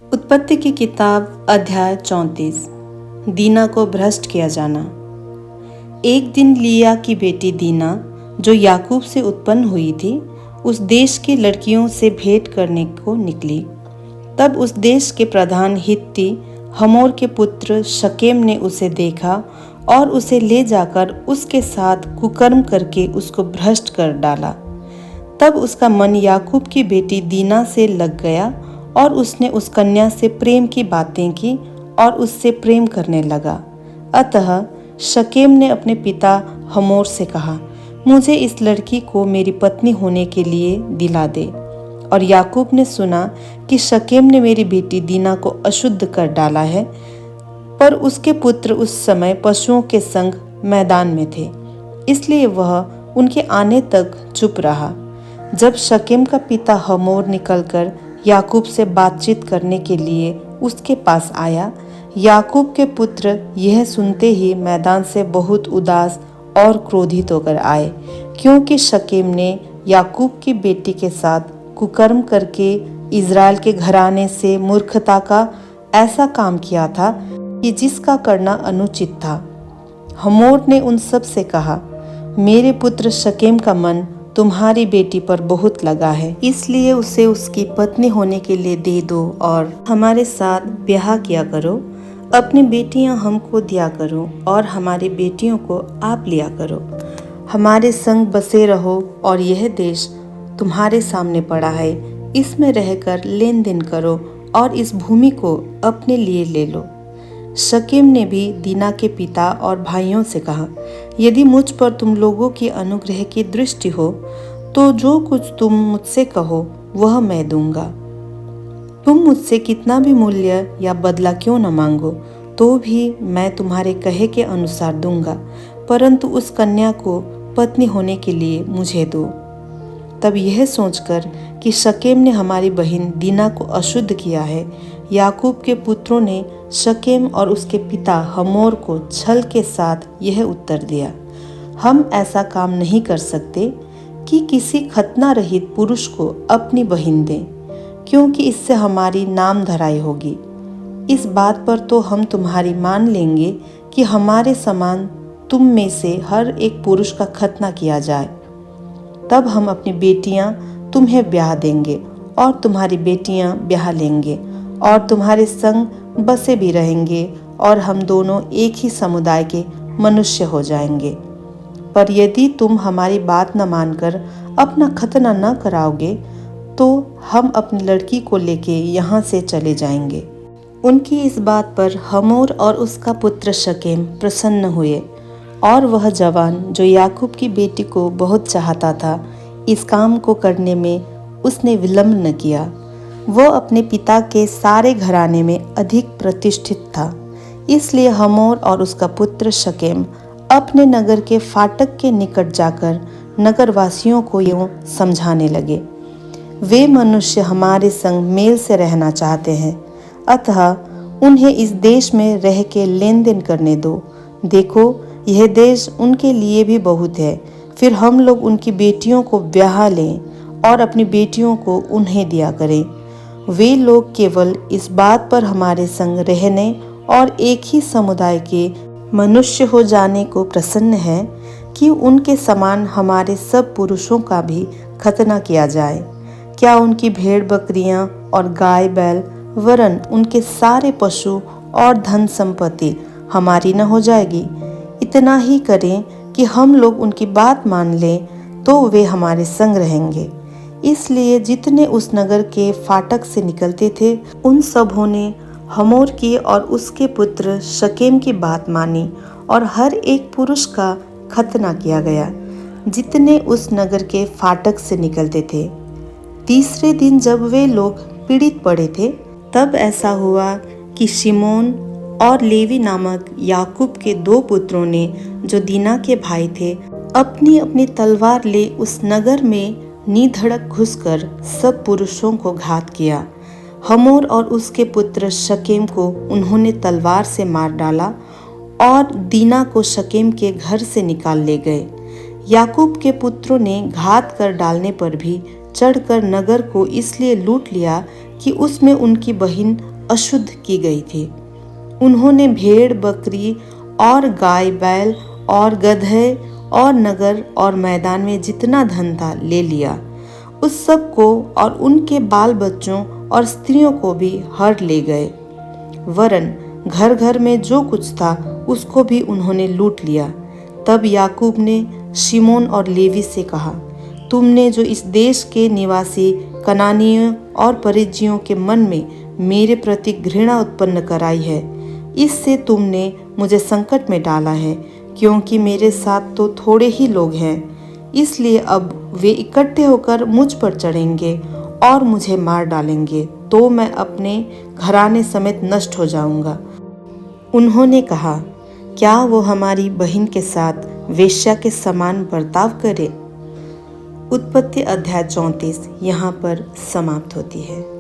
उत्पत्ति की किताब अध्याय 34। दीना को भ्रष्ट किया जाना। एक दिन लिया की बेटी दीना, जो याकूब से उत्पन्न हुई थी, उस देश की लड़कियों से भेंट करने को निकली। तब उस देश के प्रधान हित्ती हमोर के पुत्र शकेम ने उसे देखा और उसे ले जाकर उसके साथ कुकर्म करके उसको भ्रष्ट कर डाला। तब उसका मन याकूब की बेटी दीना से लग गया और उसने उस कन्या से प्रेम की बातें की और उससे प्रेम करने लगा। अतः शकेम ने अपने पिता हमोर से कहा, मुझे इस लड़की को मेरी पत्नी होने के लिए दिला दे। और याकूब ने सुना कि शकेम ने मेरी बेटी दीना को अशुद्ध कर डाला है, पर उसके पुत्र उस समय पशुओं के संग मैदान में थे, इसलिए वह उनके आने तक चुप रहा। जब शकेम का पिता हमोर निकलकर याकूब से बातचीत करने के लिए उसके पास आया, याकूब के पुत्र यह सुनते ही मैदान से बहुत उदास और क्रोधित होकर आए, क्योंकि शकेम ने याकूब की बेटी के साथ कुकर्म करके इज़राइल के घराने से मूर्खता का ऐसा काम किया था कि जिसका करना अनुचित था। हमोर ने उन सब से कहा, मेरे पुत्र शकेम का मन तुम्हारी बेटी पर बहुत लगा है, इसलिए उसे उसकी पत्नी होने के लिए दे दो और हमारे साथ ब्याह किया करो। अपनी बेटियां हमको दिया करो और हमारी बेटियों को आप लिया करो। हमारे संग बसे रहो और यह देश तुम्हारे सामने पड़ा है, इसमें रहकर लेन देन करो और इस भूमि को अपने लिए ले लो। शकेम ने भी दीना के पिता और भाइयों से कहा, यदि मुझ पर तुम लोगों की अनुग्रह की दृष्टि हो तो जो कुछ तुम मुझसे कहो वह मैं दूंगा। तुम मुझसे कितना भी मूल्य या बदला क्यों न मांगो तो भी मैं तुम्हारे कहे के अनुसार दूंगा, परंतु उस कन्या को पत्नी होने के लिए मुझे दो। तब यह सोचकर कि शकेम ने हमारी बहन दीना को अशुद्ध किया है, याकूब के पुत्रों ने शकेम और उसके पिता हमोर को छल के साथ यह उत्तर दिया, हम ऐसा काम नहीं कर सकते कि किसी खतना रहित पुरुष को अपनी बहन दें, क्योंकि इससे हमारी नाम धराई होगी। इस बात पर तो हम तुम्हारी मान लेंगे कि हमारे समान तुम में से हर एक पुरुष का खतना किया जाए। तब हम अपनी बेटियां तुम्हें ब्याह देंगे और तुम्हारी बेटियां ब्याह लेंगे और तुम्हारे संग बसे भी रहेंगे और हम दोनों एक ही समुदाय के मनुष्य हो जाएंगे। पर यदि तुम हमारी बात न मानकर अपना खतना न कराओगे तो हम अपनी लड़की को लेके यहाँ से चले जाएंगे। उनकी इस बात पर हमोर और उसका पुत्र शकेम प्रसन्न हुए और वह जवान जो याकूब की बेटी को बहुत चाहता था, इस काम को करने में उसने विलंब न किया। वह अपने पिता के सारे घराने में अधिक प्रतिष्ठित था, इसलिए हमोर और उसका पुत्र शकेम अपने नगर के फाटक के निकट जाकर नगरवासियों को यूं समझाने लगे, वे मनुष्य हमारे संग मेल से रहना चाहते हैं, अतः उन्हें इस देश में रह के लेन देन करने दो। देखो, यह देश उनके लिए भी बहुत है, फिर हम लोग उनकी बेटियों को ब्याह लें और अपनी बेटियों को उन्हें दिया करें। वे लोग केवल इस बात पर हमारे संग रहने और एक ही समुदाय के मनुष्य हो जाने को प्रसन्न हैं कि उनके समान हमारे सब पुरुषों का भी खतना किया जाए। क्या उनकी भेड़ बकरियां और गाय बैल वरन उनके सारे पशु और धन संपत्ति हमारी न हो जाएगी? इतना ही करें कि हम लोग उनकी बात मान लें तो वे हमारे संग रहेंगे। इसलिए जितने उस नगर के फाटक से निकलते थे, उन सबों ने हमोर की और उसके पुत्र शकेम की बात मानी और हर एक पुरुष का खतना किया गया, जितने उस नगर के फाटक से निकलते थे। तीसरे दिन जब वे लोग पीड़ित पड़े थे, तब ऐसा हुआ कि शिमोन और लेवी नामक याकूब के दो पुत्रों ने, जो दीना के भाई थे, अपनी अपनी तलवार ले उस नगर में निधड़क घुसकर सब पुरुषों को घात किया। हमोर और उसके पुत्र शकेम को उन्होंने तलवार से मार डाला और दीना को शकेम के घर से निकाल ले गए। याकूब के पुत्रों ने घात कर डालने पर भी चढ़कर नगर को इसलिए लूट लिया कि उसमें उनकी बहन अशुद्ध की गई थी। उन्होंने भेड़ बकरी और गाय बैल और गधे और नगर और मैदान में जितना धन था ले लिया। उस सब को और उनके बाल बच्चों और स्त्रियों को भी हर ले गए। वरन घर घर में जो कुछ था उसको भी उन्होंने लूट लिया। तब याकूब ने शिमोन और लेवी से कहा, तुमने जो इस देश के निवासी कनानियों और परिज्जियों के मन में मेरे प्रति घृणा उत्पन्न कराई है, इससे तुमने मुझे संकट में डाला है, क्योंकि मेरे साथ तो थोड़े ही लोग हैं। इसलिए अब वे इकट्ठे होकर मुझ पर चढ़ेंगे और मुझे मार डालेंगे, तो मैं अपने घराने समेत नष्ट हो जाऊंगा। उन्होंने कहा, क्या वो हमारी बहन के साथ वेश्या के समान बर्ताव करे? उत्पत्ति अध्याय 34 यहाँ पर समाप्त होती है।